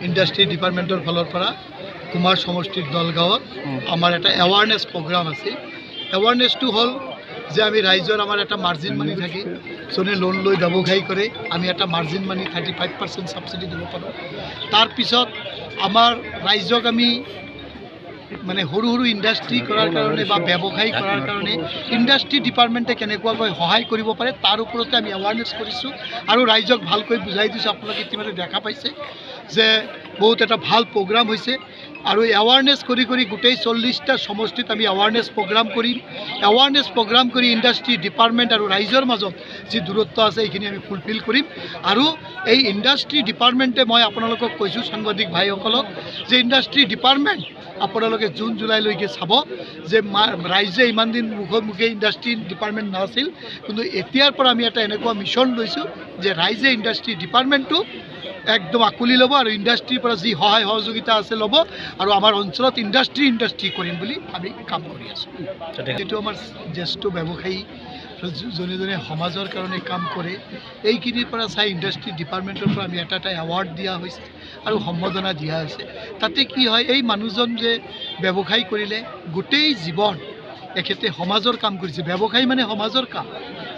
Industry ডিপাৰ্টমেণ্টৰ ফালৰ পৰা কুমাৰ সমষ্টিৰ দলগাঁৱত আমাৰ এটা এৱাৰনেছ প্ৰগ্ৰাম আছে। এৱাৰনেছটো হ'ল যে আমি ৰাইজৰ আমাৰ এটা মাৰ্জিন মানি থাকে, যোনে লোন লৈ ব্যৱসায় কৰে আমি এটা মাৰ্জিন মানি 35% ছাবচিডি দিব পাৰোঁ। তাৰপিছত আমাৰ ৰাইজক আমি মানে সৰু সৰু ইণ্ডাষ্ট্ৰী কৰাৰ কাৰণে বা ব্যৱসায় কৰাৰ কাৰণে ইণ্ডাষ্ট্ৰী ডিপাৰ্টমেণ্টে কেনেকুৱাকৈ সহায় কৰিব পাৰে তাৰ ওপৰতে আমি এৱাৰনেছ কৰিছোঁ আৰু ৰাইজক ভালকৈ বুজাই দিছোঁ। আপোনালোকে ইতিমধ্যে দেখা পাইছে যে বহুত এটা ভাল প্ৰগ্ৰাম হৈছে আৰু এৱাৰনেছ কৰি কৰি গোটেই 40টা সমষ্টিত আমি এৱাৰনেছ প্ৰগ্ৰাম কৰিম। এৱাৰনেছ প্ৰগ্ৰাম কৰি ইণ্ডাষ্ট্ৰী ডিপাৰ্টমেণ্ট আৰু ৰাইজৰ মাজত যি দূৰত্ব আছে এইখিনি আমি ফুলফিল কৰিম। আৰু এই ইণ্ডাষ্ট্ৰী ডিপাৰ্টমেণ্টে মই আপোনালোকক কৈছোঁ সাংবাদিক ভাইসকলক যে ইণ্ডাষ্ট্ৰী ডিপাৰ্টমেণ্ট আপোনালোকে জুন জুলাইলৈকে চাব যে ৰাইজে ইমান দিন মুখে ইণ্ডাষ্ট্ৰী ডিপাৰ্টমেণ্ট নাছিল, কিন্তু এতিয়াৰ পৰা আমি এটা এনেকুৱা মিছন লৈছোঁ যে ৰাইজে ইণ্ডাষ্ট্ৰী ডিপাৰ্টমেণ্টটো একদম আঁকোৱালি ল'ব আৰু ইণ্ডাষ্ট্ৰীৰ পৰা যি সহায় সহযোগিতা আছে ল'ব আৰু আমাৰ অঞ্চলত ইণ্ডাষ্ট্ৰী কৰিম বুলি আমি কাম কৰি আছোঁ। এইটো আমাৰ জ্যেষ্ঠ ব্যৱসায়ী যোনে যোনে সমাজৰ কাৰণে কাম কৰে এইখিনিৰ পৰা চাই ইণ্ডাষ্ট্ৰী ডিপাৰ্টমেণ্টৰ পৰা আমি এটা এৱাৰ্ড দিয়া হৈছে আৰু সম্বৰ্ধনা দিয়া হৈছে। তাতে কি হয়, এই মানুহজন যে ব্যৱসায় কৰিলে গোটেই জীৱন এখেতে সমাজৰ কাম কৰিছে। ব্যৱসায় মানে সমাজৰ কাম।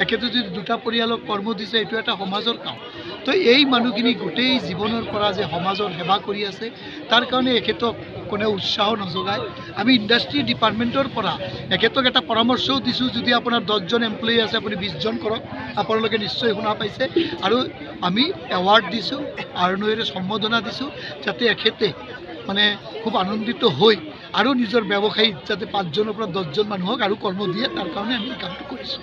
এখেতে যদি দুটা পৰিয়ালক কৰ্ম দিছে এইটো এটা সমাজৰ কাম। তো এই মানুহখিনি গোটেই জীৱনৰ পৰা যে সমাজৰ সেৱা কৰি আছে তাৰ কাৰণে এখেতক কোনেও উৎসাহ নযোগায়। আমি ইণ্ডাষ্ট্ৰী ডিপাৰ্টমেণ্টৰ পৰা এখেতক এটা পৰামৰ্শও দিছোঁ, যদি আপোনাৰ 10জন এমপ্লয়ী আছে আপুনি 20জন কৰক। আপোনালোকে নিশ্চয় শুনা পাইছে। আৰু আমি এৱাৰ্ড দিছোঁ, আৰ্ণয়েৰে সম্বৰ্ধনা দিছোঁ যাতে এখেতে মানে খুব আনন্দিত হৈ আৰু নিজৰ ব্যৱসায়ীত যাতে 5জনৰ পৰা 10জন মানুহক আৰু কৰ্ম দিয়ে তাৰ কাৰণে আমি এই কামটো কৰিছোঁ।